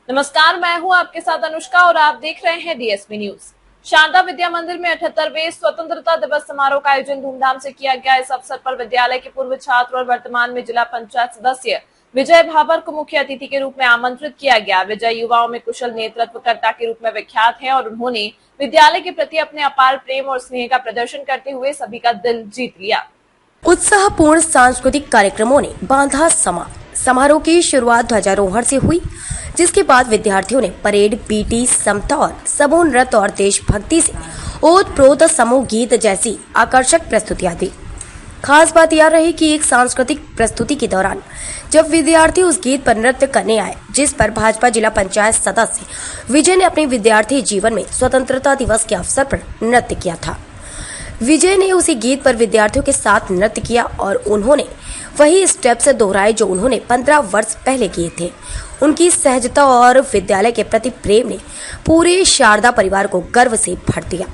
नमस्कार, मैं हूं आपके साथ अनुष्का और आप देख रहे हैं डीएसपी न्यूज। शारदा विद्या मंदिर में 78वें स्वतंत्रता दिवस समारोह का आयोजन धूमधाम से किया गया। इस अवसर पर विद्यालय के पूर्व छात्र और वर्तमान में जिला पंचायत सदस्य विजय भाबर को मुख्य अतिथि के रूप में आमंत्रित किया गया। विजय युवाओं में कुशल नेतृत्वकर्ता के रूप में विख्यात है और उन्होंने विद्यालय के प्रति अपने अपार प्रेम और स्नेह का प्रदर्शन करते हुए सभी का दिल जीत लिया। उत्साहपूर्ण सांस्कृतिक कार्यक्रमों ने बांधा समारोह की शुरुआत ध्वजारोहण से हुई, जिसके बाद विद्यार्थियों ने परेड, पीटी, समता और समूह नृत्य और देशभक्ति से ओतप्रोत समूह गीत जैसी आकर्षक प्रस्तुतियां दी। खास बात यह रही कि एक सांस्कृतिक प्रस्तुति के दौरान जब विद्यार्थी उस गीत पर नृत्य करने आए, जिस पर भाजपा जिला पंचायत सदस्य विजय ने अपने विद्यार्थी जीवन में स्वतंत्रता दिवस के अवसर पर नृत्य किया था। विजय ने उसी गीत पर विद्यार्थियों के साथ नृत्य किया और उन्होंने वही स्टेप्स दोहराए जो उन्होंने 15 वर्ष पहले किए थे। उनकी सहजता और विद्यालय के प्रति प्रेम ने पूरे शारदा परिवार को गर्व से भर दिया।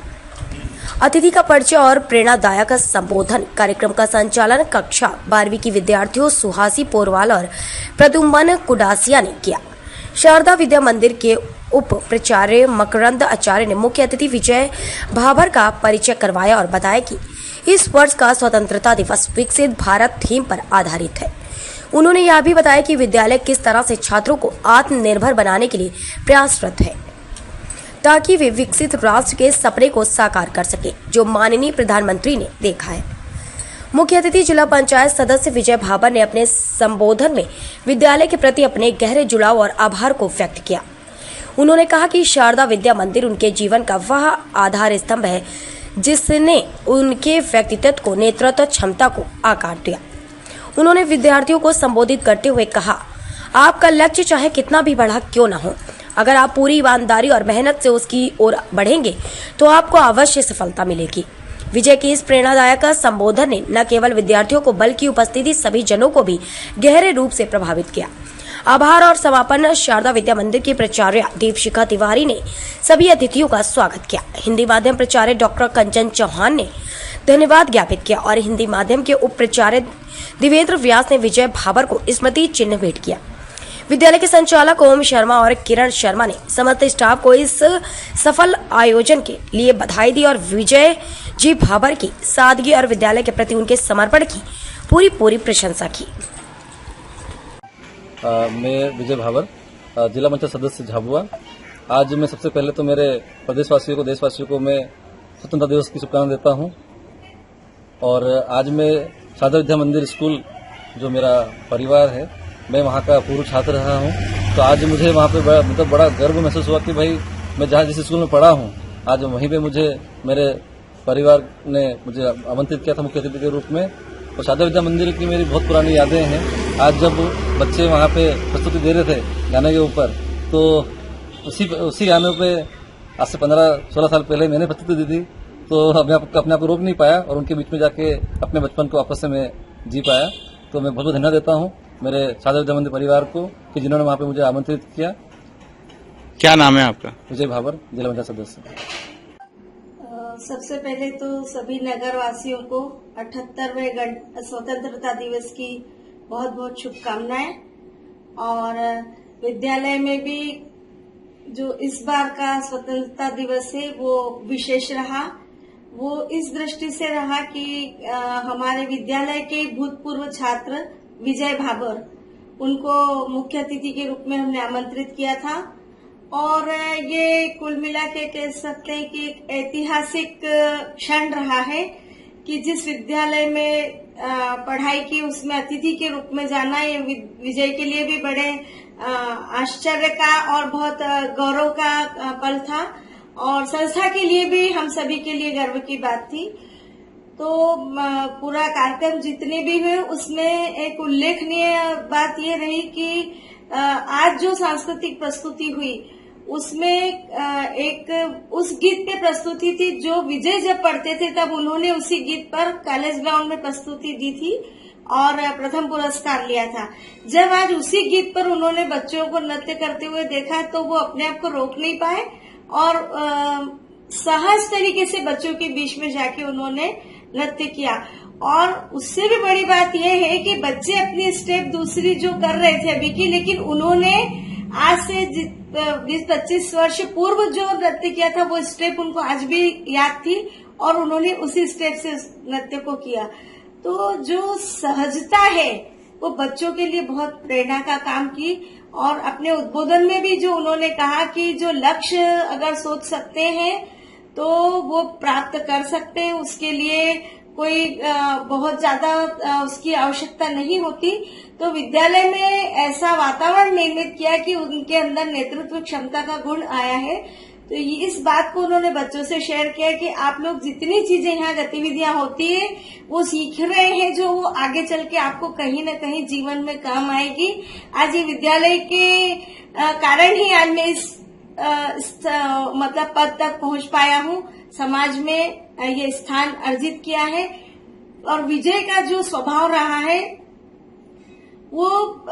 अतिथि का परिचय और प्रेरणादायक संबोधन कार्यक्रम का संचालन कक्षा 12वीं की विद्यार्थियों सुहासी पोरवाल और प्रदुम्न कुडासिया ने किया। शारदा विद्या मंदिर के उप प्राचार्य मकरंद आचार्य ने मुख्य अतिथि विजय भाबर का परिचय करवाया और बताया कि इस वर्ष का स्वतंत्रता दिवस विकसित भारत थीम पर आधारित है। उन्होंने यह भी बताया कि विद्यालय किस तरह से छात्रों को आत्मनिर्भर बनाने के लिए प्रयासरत है, ताकि वे विकसित राष्ट्र के सपने को साकार कर सके, जो माननीय प्रधानमंत्री ने देखा है। मुख्य अतिथि जिला पंचायत सदस्य विजय भाबर ने अपने संबोधन में विद्यालय के प्रति अपने गहरे जुड़ाव और आभार को व्यक्त किया। उन्होंने कहा कि शारदा विद्या मंदिर उनके जीवन का वह आधार स्तंभ है जिसने उनके व्यक्तित्व को, नेतृत्व क्षमता को आकार दिया। उन्होंने विद्यार्थियों को संबोधित करते हुए कहा, आपका लक्ष्य चाहे कितना भी बड़ा क्यों न हो, अगर आप पूरी ईमानदारी और मेहनत से उसकी ओर बढ़ेंगे तो आपको अवश्य सफलता मिलेगी। विजय के इस प्रेरणादायक संबोधन ने न केवल विद्यार्थियों को बल्कि उपस्थित सभी जनों को भी गहरे रूप से प्रभावित किया। आभार और समापन शारदा विद्या मंदिर की प्राचार्य दीपशिखा तिवारी ने सभी अतिथियों का स्वागत किया। हिंदी माध्यम प्राचार्य डॉक्टर कंचन चौहान ने धन्यवाद ज्ञापित किया और हिंदी माध्यम के उप प्राचार्य देवेंद्र व्यास ने विजय भाबर को स्मृति चिन्ह भेंट किया। विद्यालय के संचालक ओम शर्मा और किरण शर्मा ने समस्त स्टाफ को इस सफल आयोजन के लिए बधाई दी और विजय जी भाबर की सादगी और विद्यालय के प्रति उनके समर्पण की पूरी प्रशंसा की। मैं विजय भाबर, जिला पंचायत सदस्य झाबुआ। आज मैं सबसे पहले तो मेरे प्रदेशवासियों को, देशवासियों को मैं स्वतंत्रता दिवस की शुभकामनाएं देता हूं। और आज मैं शारदा विद्या मंदिर स्कूल, जो मेरा परिवार है, मैं वहाँ का पूर्व छात्र रहा हूँ, तो आज मुझे वहाँ पे बड़ा गर्व महसूस हुआ कि भाई मैं जहाँ जिस स्कूल में पढ़ा हूँ, आज वहीं पे मुझे मेरे परिवार ने मुझे आमंत्रित किया था मुख्य अतिथि के रूप में। और शारदा विद्या मंदिर की मेरी बहुत पुरानी यादें हैं। आज जब बच्चे वहाँ पे प्रस्तुति दे रहे थे गाने के ऊपर, तो उसी गाने पे आज से 15-16 साल पहले मैंने प्रस्तुति दी थी, तो अपने आप को रोक नहीं पाया और उनके बीच में जाके अपने बचपन को वापस से मैं जी पाया। तो मैं बहुत बहुत धन्यवाद देता हूँ मेरे शारदा विद्या मंदिर परिवार को कि जिन्होंने वहाँ पे मुझे आमंत्रित किया। क्या नाम है आपका? विजय भाबर, जिला पंचायत सदस्य। सबसे पहले तो सभी नगर वासियों को 78वें स्वतंत्रता दिवस की बहुत बहुत शुभकामनाएं। और विद्यालय में भी जो इस बार का स्वतंत्रता दिवस है वो विशेष रहा। वो इस दृष्टि से रहा कि हमारे विद्यालय के भूतपूर्व छात्र विजय भाबर, उनको मुख्य अतिथि के रूप में हमने आमंत्रित किया था। और ये कुल मिला के कह सकते हैं कि एक ऐतिहासिक क्षण रहा है कि जिस विद्यालय में पढ़ाई की उसमें अतिथि के रूप में जाना, ये विजय के लिए भी बड़े आश्चर्य का और बहुत गौरव का पल था और संस्था के लिए भी, हम सभी के लिए गर्व की बात थी। तो पूरा कार्यक्रम जितने भी हुए उसमें एक उल्लेखनीय बात ये रही कि आज जो सांस्कृतिक प्रस्तुति हुई उसमें एक उस गीत पे प्रस्तुति थी जो विजय जब पढ़ते थे तब उन्होंने उसी गीत पर कॉलेज ग्राउंड में प्रस्तुति दी थी और प्रथम पुरस्कार लिया था। जब आज उसी गीत पर उन्होंने बच्चों को नृत्य करते हुए देखा तो वो अपने आप को रोक नहीं पाए और सहज तरीके से बच्चों के बीच में जाके उन्होंने नृत्य किया। और उससे भी बड़ी बात यह है कि बच्चे अपनी स्टेप दूसरी जो कर रहे थे अभी की, लेकिन उन्होंने आज से 20-25 वर्ष पूर्व जो नृत्य किया था वो स्टेप उनको आज भी याद थी और उन्होंने उसी स्टेप से उस नृत्य को किया। तो जो सहजता है वो बच्चों के लिए बहुत प्रेरणा का काम की। और अपने उद्बोधन में भी जो उन्होंने कहा कि जो लक्ष्य अगर सोच सकते हैं तो वो प्राप्त कर सकते हैं, उसके लिए कोई बहुत ज्यादा उसकी आवश्यकता नहीं होती। तो विद्यालय में ऐसा वातावरण निर्मित किया कि उनके अंदर नेतृत्व क्षमता का गुण आया है। तो इस बात को उन्होंने बच्चों से शेयर किया कि आप लोग जितनी चीजें यहाँ गतिविधियां होती है वो सीख रहे हैं, जो वो आगे चल के आपको कहीं न कहीं जीवन में काम आएगी। आज ये विद्यालय के कारण ही आज मैं इस मतलब पद तक पहुंच पाया हूँ, समाज में ये स्थान अर्जित किया है। और विजय का जो स्वभाव रहा है वो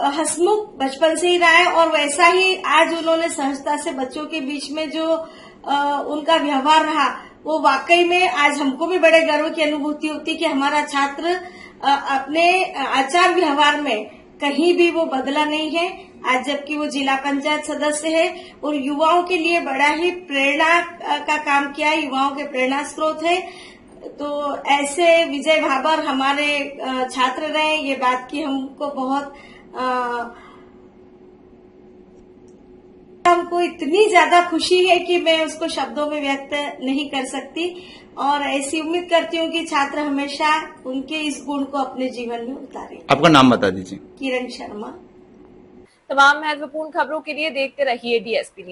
हंसमुख बचपन से ही रहा है और वैसा ही आज उन्होंने सहजता से बच्चों के बीच में जो उनका व्यवहार रहा वो वाकई में आज हमको भी बड़े गर्व की अनुभूति होती कि हमारा छात्र अपने आचार व्यवहार में कहीं भी वो बदला नहीं है। आज जबकि वो जिला पंचायत सदस्य है और युवाओं के लिए बड़ा ही प्रेरणा का काम किया है, युवाओं के प्रेरणा स्रोत है। तो ऐसे विजय भाबर हमारे छात्र रहे, ये बात की हमको बहुत हमको इतनी ज्यादा खुशी है कि मैं उसको शब्दों में व्यक्त नहीं कर सकती। और ऐसी उम्मीद करती हूँ कि छात्र हमेशा उनके इस गुण को अपने जीवन में उतारें। आपका नाम बता दीजिए। किरण शर्मा। तमाम महत्वपूर्ण खबरों के लिए देखते रहिए DSP न्यूज।